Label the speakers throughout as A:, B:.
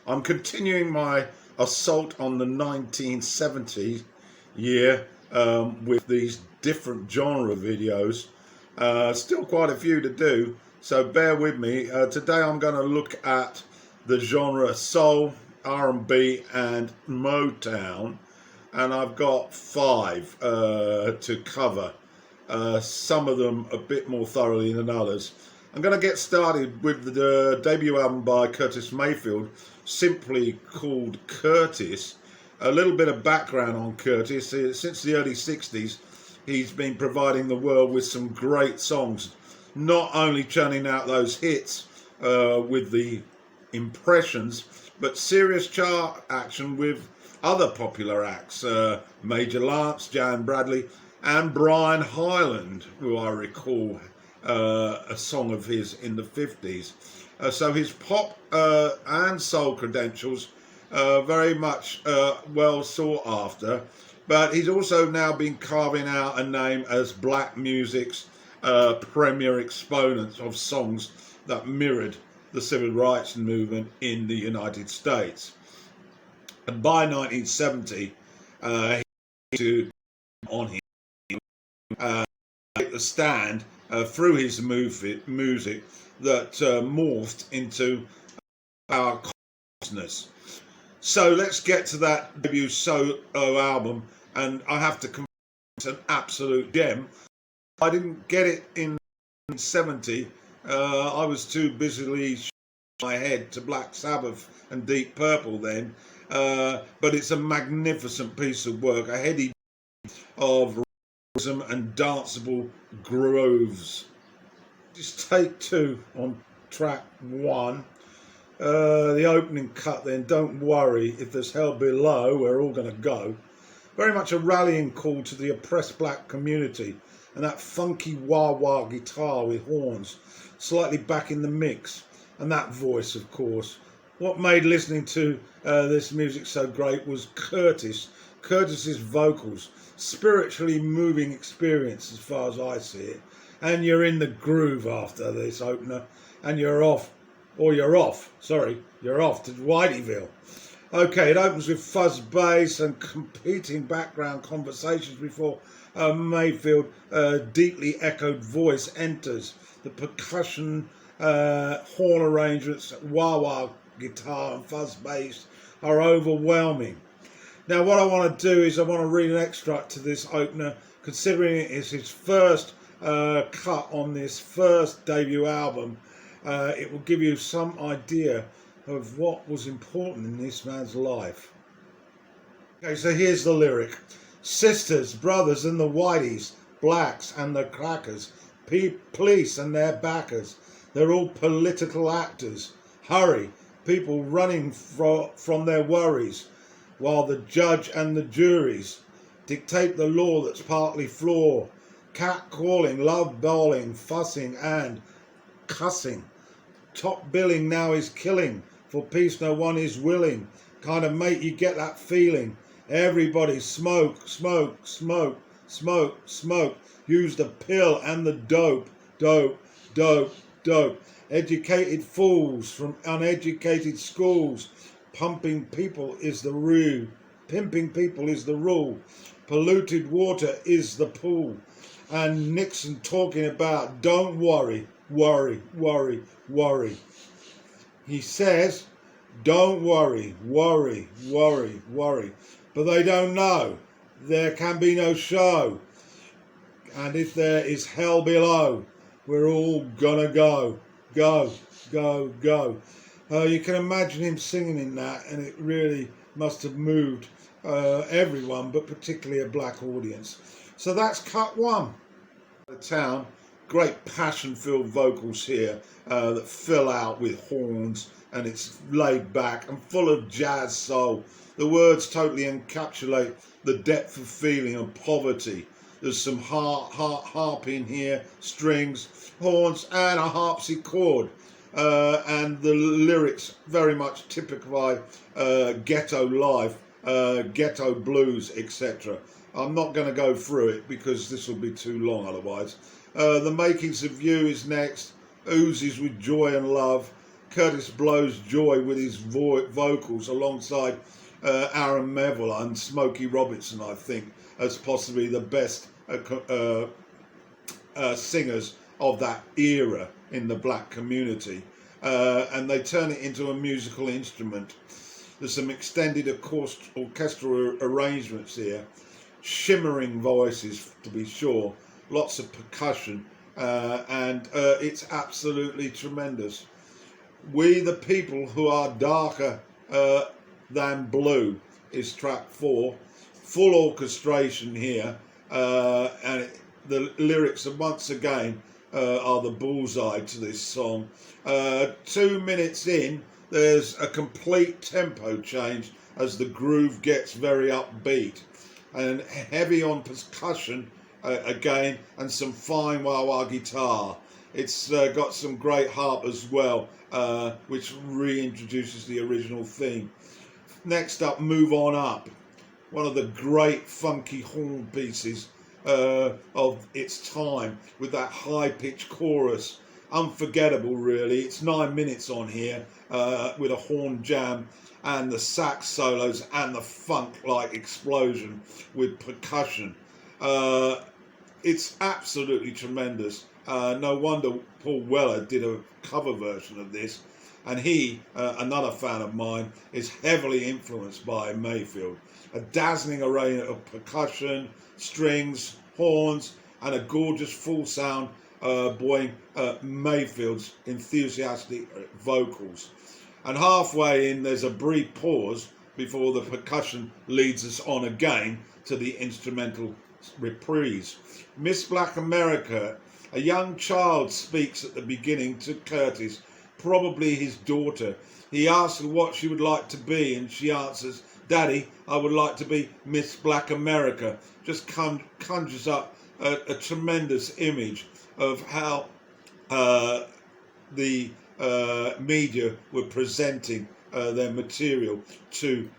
A: I'm continuing my assault on the 1970s year with these different genre videos. Still quite a few to do, so bear with me. Today I'm going to look at the genre Soul, R&B and Motown, and I've got five to cover. Some of them a bit more thoroughly than others. I'm going to get started with the debut album by Curtis Mayfield, simply called Curtis. A little bit of background on Curtis. Since the early 60s, he's been providing the world with some great songs, not only churning out those hits with the impressions, but serious chart action with other popular acts, Major Lance, Jan Bradley, and Brian Hyland, who I recall a song of his in the 50s. So his pop and soul credentials very much well sought after, but he's also now been carving out a name as black music's premier exponent of songs that mirrored the civil rights movement in the United States. And by 1970, he on him take the stand through his music that morphed into our consciousness. So let's get to that debut solo album, and I have to confess it's an absolute gem. I didn't get it in 1970. I was too busily shaking my head to Black Sabbath and Deep Purple then, but it's a magnificent piece of work, a heady of rhythm and danceable grooves. Just take two on track one. The opening cut then, Don't Worry, If There's Hell Below, We're All Gonna Go. Very much a rallying call to the oppressed black community, and that funky wah-wah guitar with horns slightly back in the mix, and that voice, of course. What made listening to this music so great was Curtis's vocals, spiritually moving experience as far as I see it. And you're in the groove after this opener, and you're off to Whiteyville. Okay, it opens with fuzz bass and competing background conversations before Mayfield deeply echoed voice enters. The percussion, horn arrangements, wah-wah guitar and fuzz bass are overwhelming. Now what I want to do is I want to read an extract to this opener, considering it is his first cut on this first debut album. It will give you some idea of what was important in this man's life. Okay, so here's the lyric. Sisters, brothers and the whiteys, blacks and the crackers, police and their backers, they're all political actors. Hurry, people running from their worries, while the judge and the juries dictate the law that's partly flawed. Cat calling, love bawling, fussing and cussing. Top billing now is killing, for peace no one is willing. Kind of make you get that feeling. Everybody smoke, smoke, smoke, smoke, smoke. Use the pill and the dope, dope, dope, dope. Educated fools from uneducated schools. Pumping people is the rule. Pimping people is the rule. Polluted water is the pool. And Nixon talking about don't worry, worry, worry, worry. He says, don't worry, worry, worry, worry. But they don't know. There can be no show. And if there is hell below, we're all gonna go, go, go, go. You can imagine him singing in that, and it really must have moved everyone, but particularly a black audience. So that's cut one. The town, great passion-filled vocals here that fill out with horns, and it's laid back and full of jazz soul. The words totally encapsulate the depth of feeling and poverty. There's some harp in here, strings, horns, and a harpsichord. And the lyrics very much typify ghetto life, ghetto blues, etc. I'm not going to go through it because this will be too long otherwise. The Makings of You is next, oozes with joy and love. Curtis blows joy with his vocals alongside Aaron Neville and Smokey Robinson, I think, as possibly the best singers of that era in the black community. And they turn it into a musical instrument. There's some extended orchestral arrangements here, shimmering voices to be sure, lots of percussion, and it's absolutely tremendous. We the People Who Are Darker Than Blue is track 4, full orchestration here, and the lyrics are once again are the bullseye to this song. 2 minutes in, there's a complete tempo change as the groove gets very upbeat and heavy on percussion again, and some fine wah-wah guitar. It's got some great harp as well, which reintroduces the original theme. Next up, Move On Up, one of the great funky horn pieces of its time, with that high-pitched chorus. Unforgettable, really. It's 9 minutes on here, with a horn jam and the sax solos and the funk-like explosion with percussion. It's absolutely tremendous. No wonder Paul Weller did a cover version of this, and he, another fan of mine, is heavily influenced by Mayfield. A dazzling array of percussion, strings, horns, and a gorgeous full sound buoying Mayfield's enthusiastic vocals. And halfway in, there's a brief pause before the percussion leads us on again to the instrumental reprise. Miss Black America, a young child speaks at the beginning to Curtis, probably his daughter. He asks her what she would like to be, and she answers, "Daddy, I would like to be Miss Black America." Just conjures up a tremendous image of how the media were presenting their material to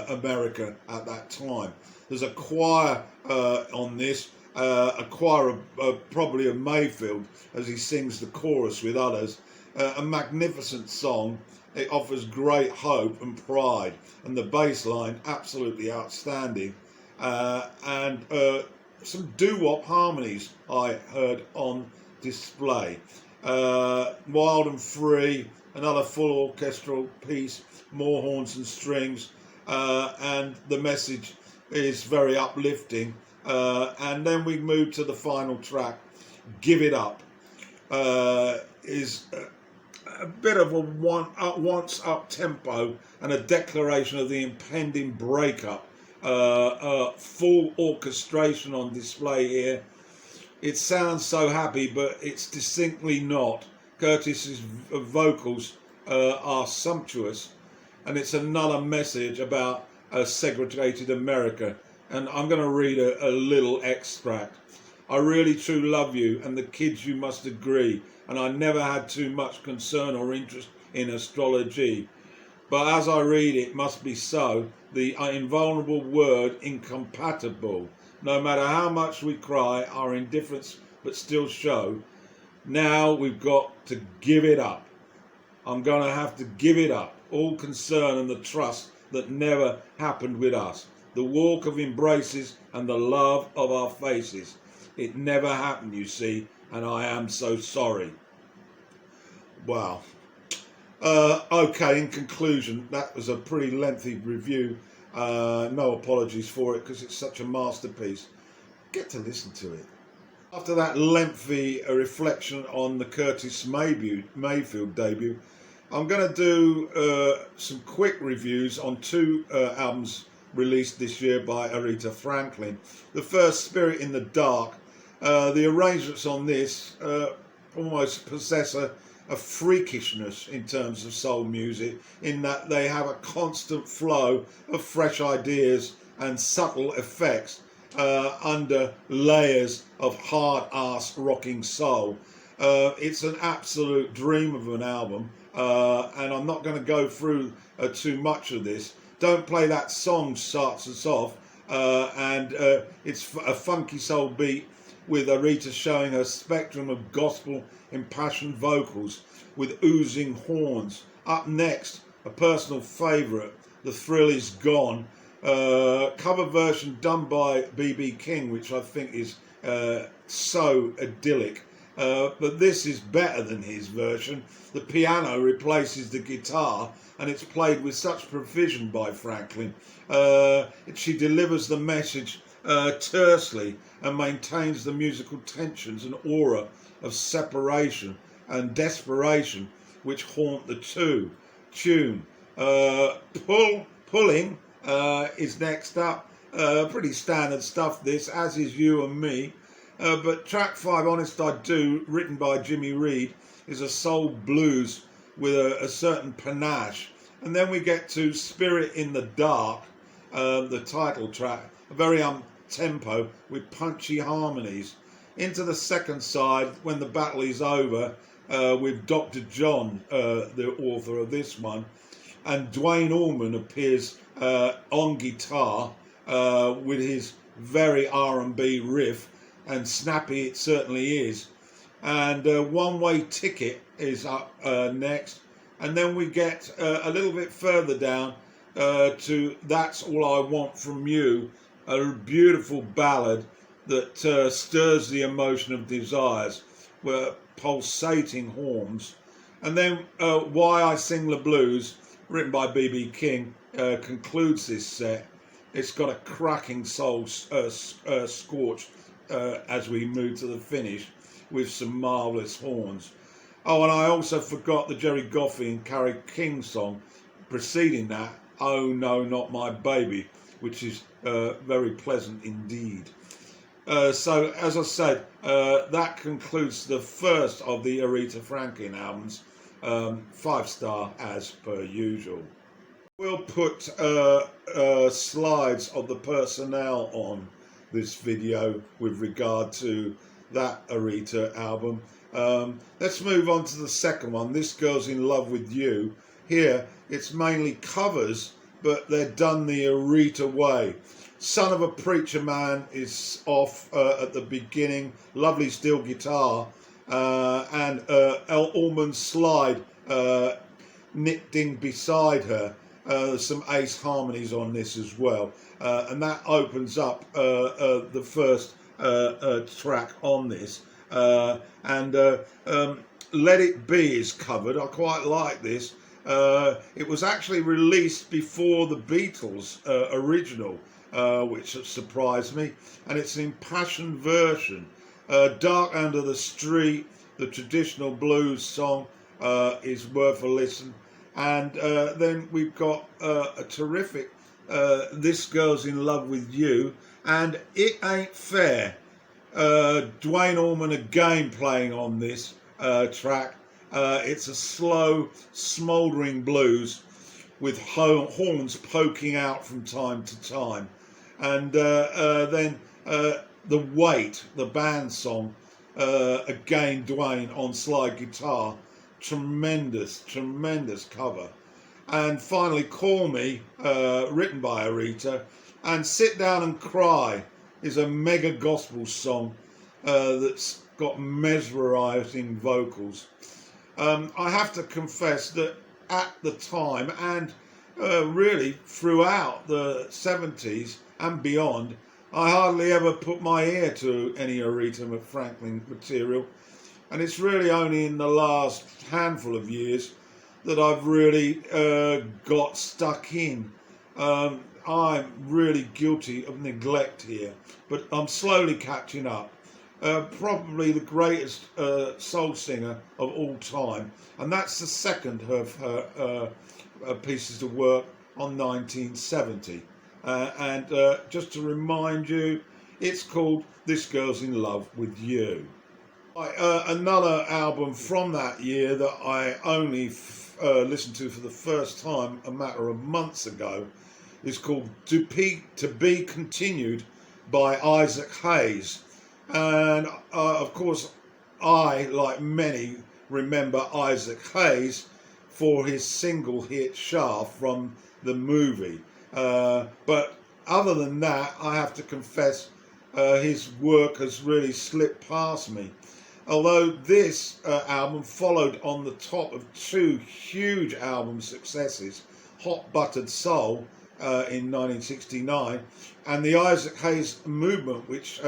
A: America at that time. There's a choir on this, a choir of probably of Mayfield, as he sings the chorus with others. A magnificent song. It offers great hope and pride, and the bass line absolutely outstanding, and some doo-wop harmonies I heard on display. Wild and Free, another full orchestral piece, more horns and strings, and the message is very uplifting. And then we move to the final track, Give It Up. Is a bit of a once up tempo and a declaration of the impending breakup. Full orchestration on display here. It sounds so happy, but it's distinctly not. Curtis's vocals are sumptuous, and it's another message about a segregated America. And I'm going to read a little extract. "I really truly love you, and the kids, you must agree, and I never had too much concern or interest in astrology. But as I read it must be so, the invulnerable word incompatible. No matter how much we cry, our indifference but still show. Now we've got to give it up. I'm going to have to give it up. All concern and the trust that never happened with us. The walk of embraces and the love of our faces. It never happened, you see, and I am so sorry." Wow. Okay, in conclusion, that was a pretty lengthy review. No apologies for it because it's such a masterpiece. Get to listen to it. After that lengthy reflection on the Curtis Mayfield debut, I'm going to do some quick reviews on 2 albums released this year by Aretha Franklin. The first, Spirit in the Dark. The arrangements on this almost possess a freakishness in terms of soul music, in that they have a constant flow of fresh ideas and subtle effects under layers of hard-ass rocking soul. It's an absolute dream of an album, and I'm not going to go through too much of this. Don't Play That Song starts us off, and it's a funky soul beat with Aretha showing her spectrum of gospel impassioned vocals with oozing horns. Up next, a personal favourite, The Thrill Is Gone, cover version done by B.B. King, which I think is so idyllic. But this is better than his version. The piano replaces the guitar, and it's played with such precision by Franklin. She delivers the message tersely and maintains the musical tensions and aura of separation and desperation which haunt the tune. Pulling is next up. Pretty standard stuff this, as is You and Me. But track 5, Honest I Do, written by Jimmy Reed, is a soul blues with a certain panache. And then we get to Spirit in the Dark, the title track, a very tempo with punchy harmonies. Into the second side, When the Battle Is Over, with Dr. John, the author of this one. And Duane Allman appears on guitar with his very R&B riff, and snappy it certainly is. And One Way Ticket is up next. And then we get a little bit further down to That's All I Want From You, a beautiful ballad that stirs the emotion of desires, where pulsating horns. And then Why I Sing the Blues, written by B.B. King, concludes this set. It's got a cracking soul scorch as we move to the finish with some marvellous horns. Oh, and I also forgot the Jerry Goffey and Carrie King song preceding that, Oh No, Not My Baby, which is very pleasant indeed. So, as I said, that concludes the first of the Aretha Franklin albums, 5-star as per usual. We'll put slides of the personnel on this video with regard to that Aretha album. Let's move on to the second one, This Girl's in Love With You. Here, it's mainly covers, but they're done the Aretha way. Son of a Preacher Man is off at the beginning, lovely steel guitar, and Allman's slide knitting beside her. Some ace harmonies on this as well, and that opens up the first track on this. And Let It Be is covered. I quite like this. It was actually released before the Beatles original, which surprised me, and it's an impassioned version. Dark Under the Street, the traditional blues song, is worth a listen. And then we've got a terrific This Girl's in Love With You, and It Ain't Fair. Duane Allman again playing on this track. It's a slow, smouldering blues with horns poking out from time to time. And then The Wait, the band song, again Duane on slide guitar. Tremendous cover. And finally Call Me, written by Aretha, and Sit Down and Cry is a mega gospel song that's got mesmerizing vocals. I have to confess that at the time, and really throughout the 70s and beyond, I hardly ever put my ear to any Aretha Franklin material. And it's really only in the last handful of years that I've really got stuck in. I'm really guilty of neglect here, but I'm slowly catching up. Probably the greatest soul singer of all time, and that's the second of her pieces of work on 1970. And just to remind you, it's called This Girl's in Love With You. Another album from that year that I only listened to for the first time a matter of months ago is called To Be Continued by Isaac Hayes. And of course, I, like many, remember Isaac Hayes for his single hit Shaft from the movie. But other than that, I have to confess his work has really slipped past me. Although this album followed on the top of two huge album successes, Hot Buttered Soul in 1969 and the Isaac Hayes Movement, which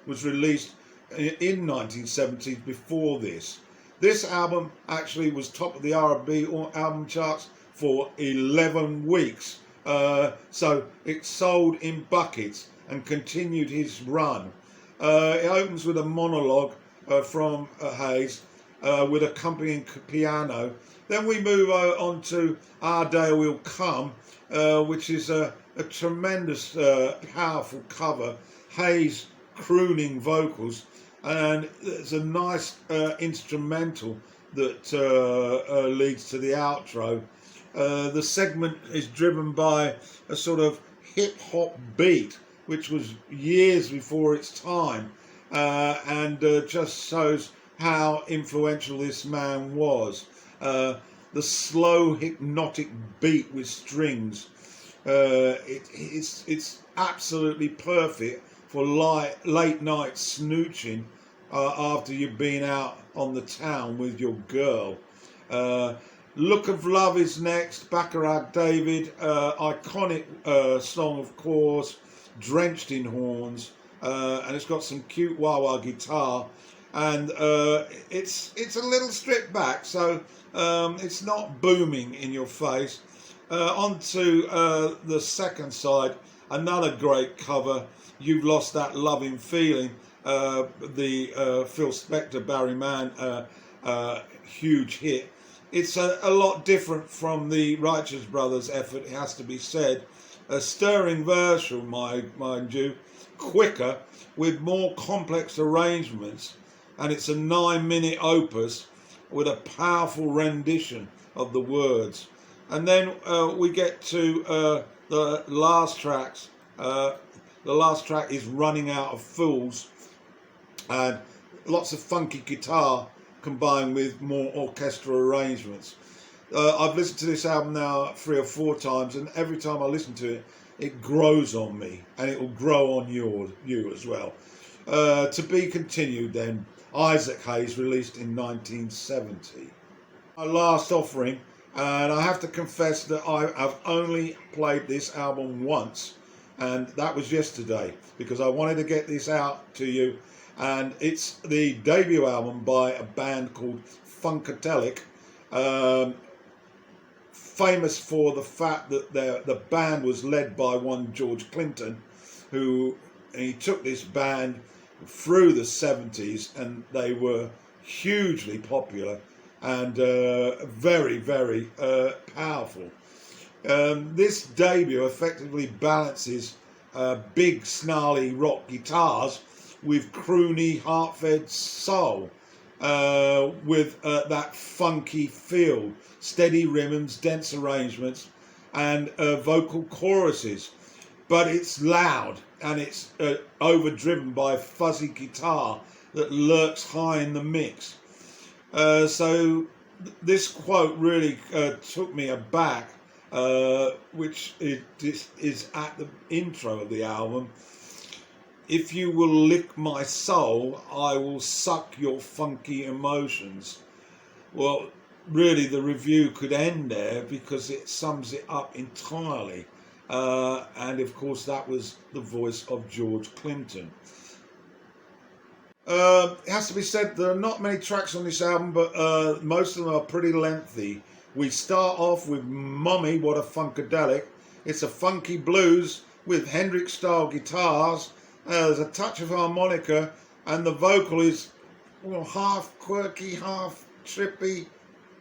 A: was released in 1970 before this. This album actually was top of the R&B album charts for 11 weeks. So it sold in buckets and continued his run. It opens with a monologue from Hayes with accompanying piano. Then we move on to Our Day Will Come, which is a tremendous, powerful cover. Hayes crooning vocals, and there's a nice instrumental that leads to the outro. The segment is driven by a sort of hip-hop beat, which was years before its time, and just shows how influential this man was. The slow hypnotic beat with strings, it's absolutely perfect for late night snooching after you've been out on the town with your girl. Look of Love is next, Bacharach David, iconic song of course, drenched in horns, and it's got some cute wah-wah guitar, and it's a little stripped back, so it's not booming in your face. Onto the second side, another great cover, You've Lost That Loving Feeling, the Phil Spector, Barry Mann huge hit. It's a lot different from the Righteous Brothers effort, it has to be said. A stirring version, mind you, quicker, with more complex arrangements, and it's a 9-minute opus with a powerful rendition of the words. And then we get to the last tracks. The last track is Running Out of Fools, and lots of funky guitar combined with more orchestral arrangements. I've listened to this album now 3 or 4 times, and every time I listen to it, it grows on me, and it will grow on you as well. To be continued then, Isaac Hayes, released in 1970. My last offering, and I have to confess that I've only played this album once, and that was yesterday, because I wanted to get this out to you. And it's the debut album by a band called Funkadelic, famous for the fact that the band was led by one George Clinton, he took this band through the 70s, and they were hugely popular and very, very powerful. This debut effectively balances big snarly rock guitars with croony, heartfelt soul, with that funky feel, steady rhythms, dense arrangements, and vocal choruses. But it's loud, and it's overdriven by fuzzy guitar that lurks high in the mix. So this quote really took me aback, which is at the intro of the album. If you will lick my soul, I will suck your funky emotions. Well, really the review could end there, because it sums it up entirely. And of course that was the voice of George Clinton. It has to be said, there are not many tracks on this album, but most of them are pretty lengthy. We start off with Mommy, What a Funkadelic. It's a funky blues with Hendrix-style guitars. There's a touch of harmonica, and the vocal is half quirky, half trippy,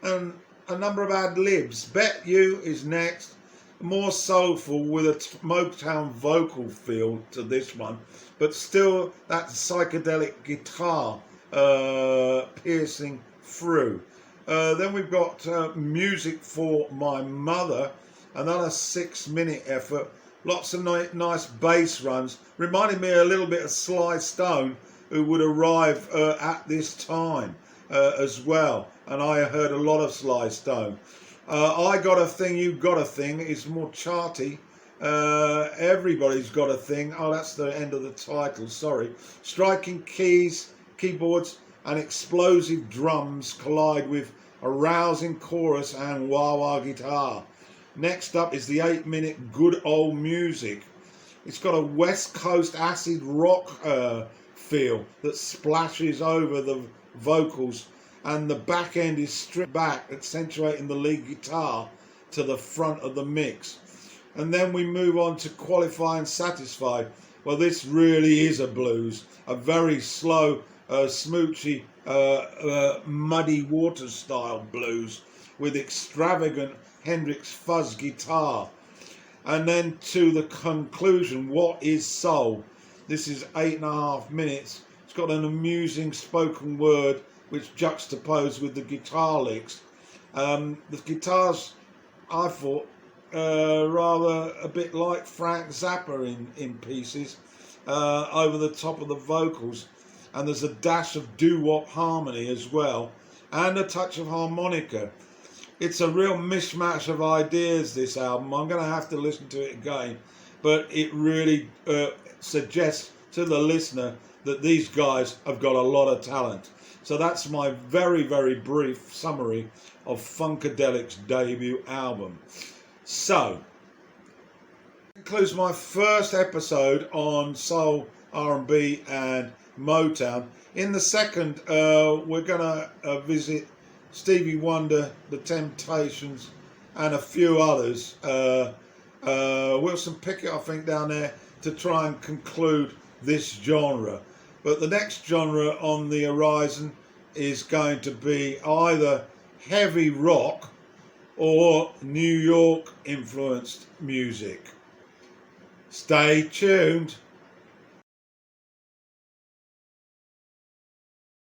A: and a number of ad-libs. Bet You is next, more soulful with a Motown vocal feel to this one, but still that psychedelic guitar piercing through. Then we've got Music for My Mother, another 6-minute effort. Lots of nice bass runs, reminding me a little bit of Sly Stone, who would arrive at this time as well. And I heard a lot of Sly Stone. I Got a Thing, You Got a Thing is more charty. Everybody's Got a Thing. Oh, that's the end of the title, sorry. Striking keys, keyboards, and explosive drums collide with a rousing chorus and wah-wah guitar. Next up is the 8-minute Good Old Music. It's got a West Coast acid rock feel that splashes over the vocals, and the back end is stripped back, accentuating the lead guitar to the front of the mix. And then we move on to Qualify and Satisfied. Well, this really is a blues, a very slow, smoochy, muddy water style blues with extravagant Hendrix fuzz guitar. And then to the conclusion, What is Soul? This is 8.5 minutes. It's got an amusing spoken word which juxtaposed with the guitar licks. The guitars, I thought, rather a bit like Frank Zappa in pieces, over the top of the vocals. And there's a dash of doo-wop harmony as well, and a touch of harmonica. It's a real mishmash of ideas, this album. I'm going to have to listen to it again, but it really suggests to the listener that these guys have got a lot of talent. So that's my very, very brief summary of Funkadelic's debut album. So, that concludes my first episode on Soul, R&B and Motown. In the second, we're going to visit Stevie Wonder, The Temptations, and a few others. Wilson Pickett, I think, down there, to try and conclude this genre. But the next genre on the horizon is going to be either heavy rock or New York influenced music. Stay tuned.